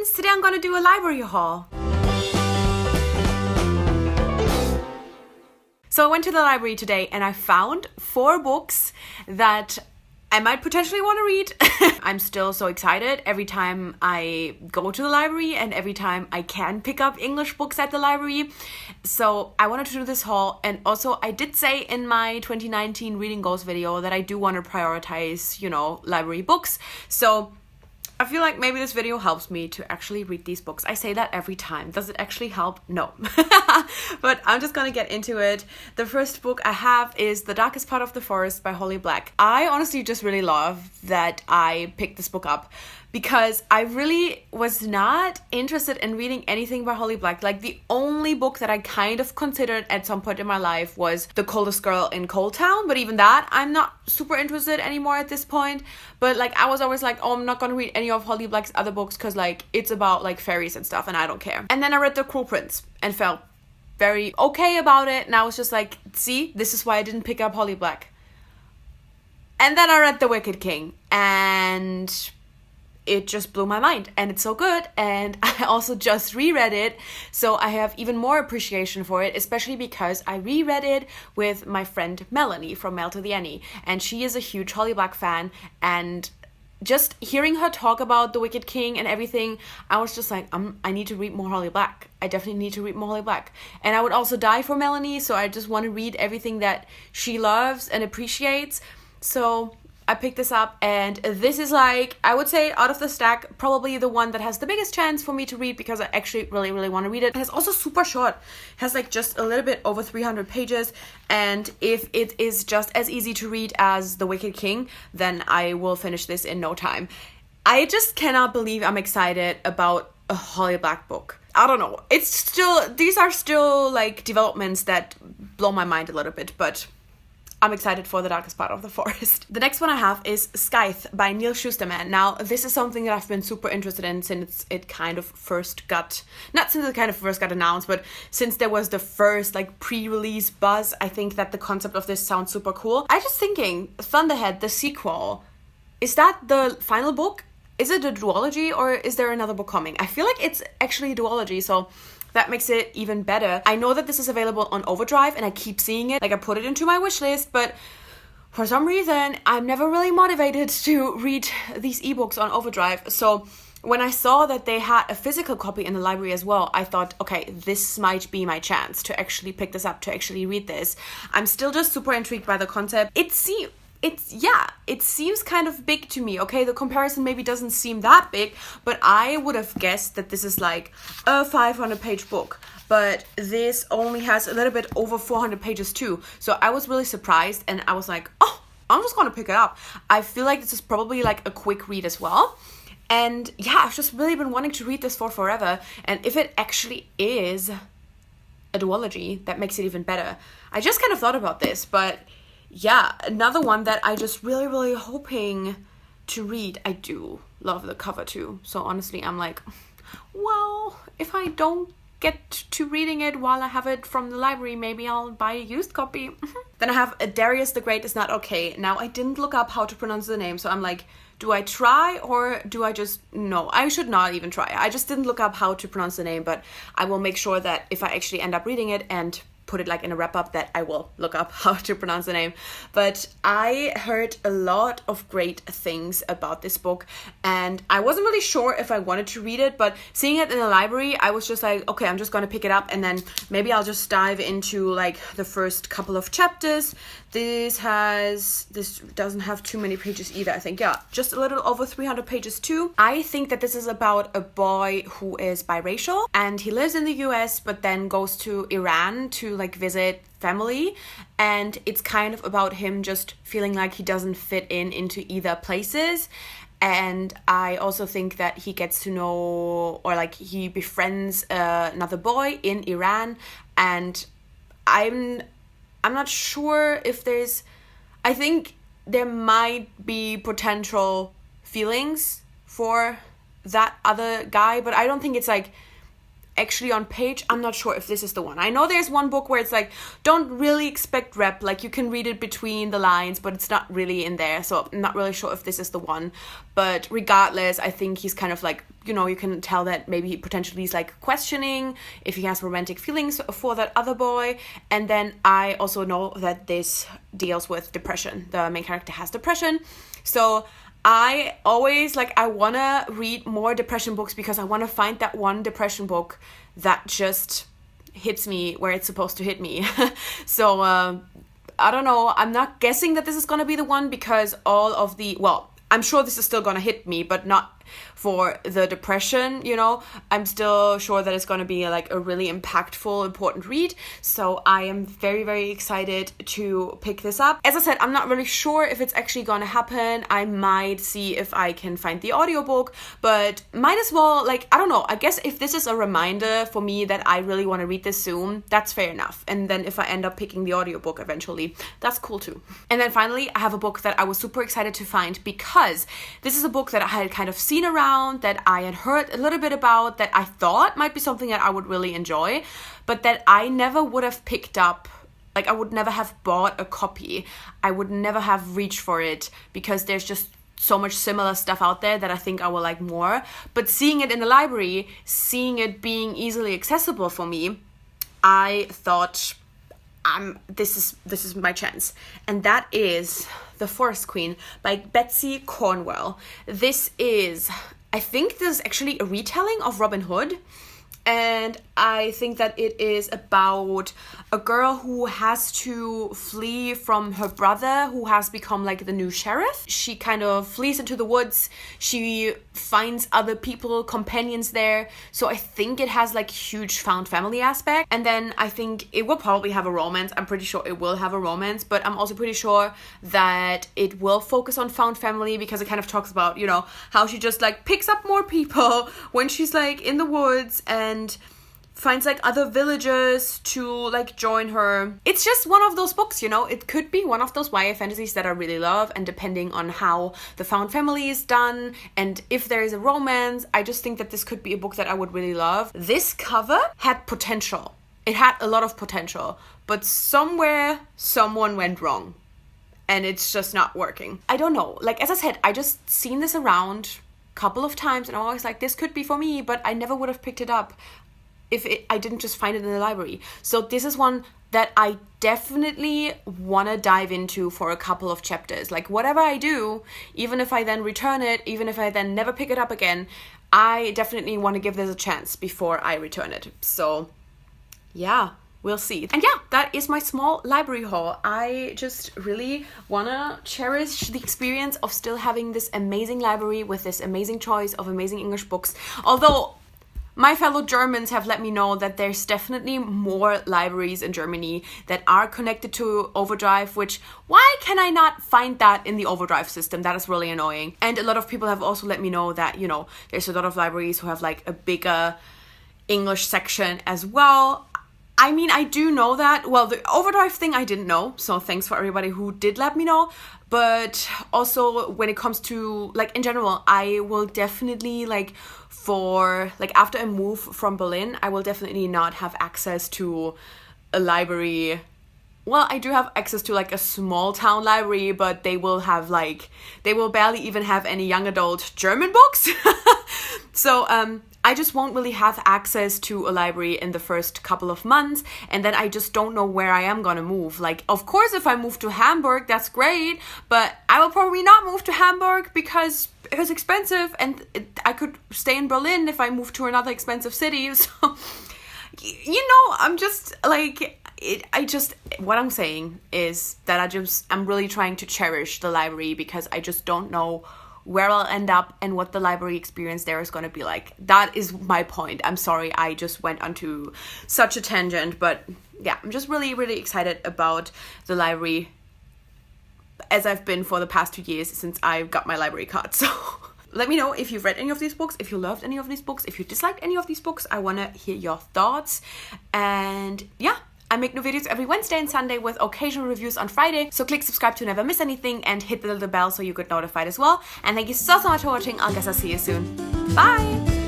friends! Today I'm gonna do a library haul. So I went to the library today and I found 4 books that I might potentially want to read. I'm still so excited every time I go to the library and every time I can pick up English books at the library. So I wanted to do this haul, and also I did say in my 2019 reading goals video that I do want to prioritize, library books. So I feel like maybe this video helps me to actually read these books. I say that every time. Does it actually help? No. But I'm just gonna get into it. The first book I have is The Darkest Part of the Forest by Holly Black. I honestly just really love that I picked this book up because I really was not interested in reading anything by Holly Black. Like, the only book that I kind of considered at some point in my life was The Coldest Girl in Cold Town, but even that I'm not super interested anymore at this point. But I was always like, oh, I'm not gonna read any of Holly Black's other books because it's about fairies and stuff and I don't care. And then I read The Cruel Prince and felt very okay about it, and I was just like, see, this is why I didn't pick up Holly Black. And then I read The Wicked King and it just blew my mind, and it's so good. And I also just reread it, so I have even more appreciation for it, especially because I reread it with my friend Melanie from Mail to the Annie, and she is a huge Holly Black fan, and just hearing her talk about The Wicked King and everything, I was just like, I need to read more Holly Black. I definitely need to read more Holly Black. And I would also die for Melanie, so I just want to read everything that she loves and appreciates. So I picked this up, and this is I would say out of the stack, probably the one that has the biggest chance for me to read because I actually really, really want to read it. And it's also super short. It has just a little bit over 300 pages. And if it is just as easy to read as The Wicked King, then I will finish this in no time. I just cannot believe I'm excited about a Holly Black book. I don't know. These are still developments that blow my mind a little bit, but I'm excited for The Darkest Part of the Forest. The next one I have is Scythe by Neil Shusterman. Now, this is something that I've been super interested in since it kind of first got, not since it kind of first got announced, but since there was the first pre-release buzz. I think that the concept of this sounds super cool. I just thinking, Thunderhead, the sequel, is that the final book? Is it a duology or is there another book coming? I feel like it's actually a duology, so that makes it even better. I know that this is available on Overdrive and I keep seeing it. I put it into my wish list, but for some reason, I'm never really motivated to read these ebooks on Overdrive. So when I saw that they had a physical copy in the library as well, I thought, okay, this might be my chance to actually pick this up, to actually read this. I'm still just super intrigued by the concept. It seems kind of big to me, okay? The comparison maybe doesn't seem that big, but I would have guessed that this is a 500-page book. But this only has a little bit over 400 pages too. So I was really surprised, and I was like, oh, I'm just gonna pick it up. I feel like this is probably a quick read as well. And yeah, I've just really been wanting to read this for forever. And if it actually is a duology, that makes it even better. I just kind of thought about this, but yeah, another one that I just really, really hoping to read. I do love the cover too. So honestly, I'm like, well, if I don't get to reading it while I have it from the library, maybe I'll buy a used copy. Then I have Darius the Great Is Not Okay. Now, I didn't look up how to pronounce the name, so I'm like, do I try or do I just... No, I should not even try. I just didn't look up how to pronounce the name, but I will make sure that if I actually end up reading it and put it in a wrap up, that I will look up how to pronounce the name. But I heard a lot of great things about this book, and I wasn't really sure if I wanted to read it, but seeing it in the library, I was just like, okay, I'm just gonna pick it up, and then maybe I'll just dive into the first couple of chapters. This doesn't have too many pages either, I think. Yeah, just a little over 300 pages too. I think that this is about a boy who is biracial, and he lives in the US, but then goes to Iran to visit family, and it's kind of about him just feeling like he doesn't fit into either places. And I also think that he gets to know, or he befriends another boy in Iran, and I'm not sure if I think there might be potential feelings for that other guy, but I don't think it's actually on page, I'm not sure if this is the one. I know there's one book where it's like, don't really expect rep, like you can read it between the lines, but it's not really in there, so I'm not really sure if this is the one. But regardless, I think he's kind of like, you know, you can tell that maybe he potentially is like questioning if he has romantic feelings for that other boy. And then I also know that this deals with depression. The main character has depression, so I always, like, I want to read more depression books because I want to find that one depression book that just hits me where it's supposed to hit me. So, I don't know. I'm not guessing that this is going to be the one because all of the, well, I'm sure this is still going to hit me, but not for the depression, you know. I'm still sure that it's going to be like a really impactful, important read. So I am very, very excited to pick this up. As I said, I'm not really sure if it's actually going to happen. I might see if I can find the audiobook, but might as well, like, I don't know. I guess if this is a reminder for me that I really want to read this soon, that's fair enough. And then if I end up picking the audiobook eventually, that's cool too. And then finally, I have a book that I was super excited to find because this is a book that I had kind of seen around, that I had heard a little bit about, that I thought might be something that I would really enjoy, but that I never would have picked up. Like, I would never have bought a copy. I would never have reached for it because there's just so much similar stuff out there that I think I will like more. But seeing it in the library, seeing it being easily accessible for me, I thought, this is my chance. And that is The Forest Queen by Betsy Cornwell. This is, I think this is actually a retelling of Robin Hood. And I think that it is about a girl who has to flee from her brother who has become like the new sheriff. She kind of flees into the woods. She finds other people, companions there. So I think it has like huge found family aspect. And then I think it will probably have a romance. I'm pretty sure it will have a romance, but I'm also pretty sure that it will focus on found family because it kind of talks about, you know, how she just like picks up more people when she's like in the woods and finds like other villagers to like join her. It's just one of those books, you know. It could be one of those YA fantasies that I really love, and depending on how the found family is done and if there is a romance, I just think that this could be a book that I would really love. This cover had potential. It had a lot of potential, but somewhere someone went wrong and it's just not working. I don't know. Like, as I said, I just seen this around couple of times and I was like, this could be for me, but I never would have picked it up if I didn't just find it in the library. So this is one that I definitely want to dive into for a couple of chapters. Like, whatever I do, even if I then return it, even if I then never pick it up again, I definitely want to give this a chance before I return it. So yeah, we'll see. And yeah, that is my small library haul. I just really want to cherish the experience of still having this amazing library with this amazing choice of amazing English books. Although my fellow Germans have let me know that there's definitely more libraries in Germany that are connected to Overdrive, which, why can I not find that in the Overdrive system? That is really annoying. And a lot of people have also let me know that, you know, there's a lot of libraries who have like a bigger English section as well. I mean, I do know that. Well, the Overdrive thing I didn't know, so thanks for everybody who did let me know. But also when it comes to, like, in general, I will definitely, like, for, like, after I move from Berlin, I will definitely not have access to a library. Well, I do have access to, like, a small town library, but they will have, like, they will barely even have any young adult German books. So, I just won't really have access to a library in the first couple of months, and then I just don't know where I am gonna move. Like, of course, if I move to Hamburg, that's great, but I will probably not move to Hamburg because it was expensive, and I could stay in Berlin if I move to another expensive city. So, you know, I'm just like, what I'm saying is that I'm really trying to cherish the library because I just don't know where I'll end up and what the library experience there is going to be like. That is my point. I'm sorry, I just went onto such a tangent, but yeah, I'm just really, really excited about the library as I've been for the past 2 years since I got my library card. So let me know if you've read any of these books, if you loved any of these books, if you disliked any of these books. I want to hear your thoughts. And yeah, I make new videos every Wednesday and Sunday with occasional reviews on Friday. So click subscribe to never miss anything and hit the little bell so you get notified as well. And thank you so much for watching. I guess I'll see you soon. Bye!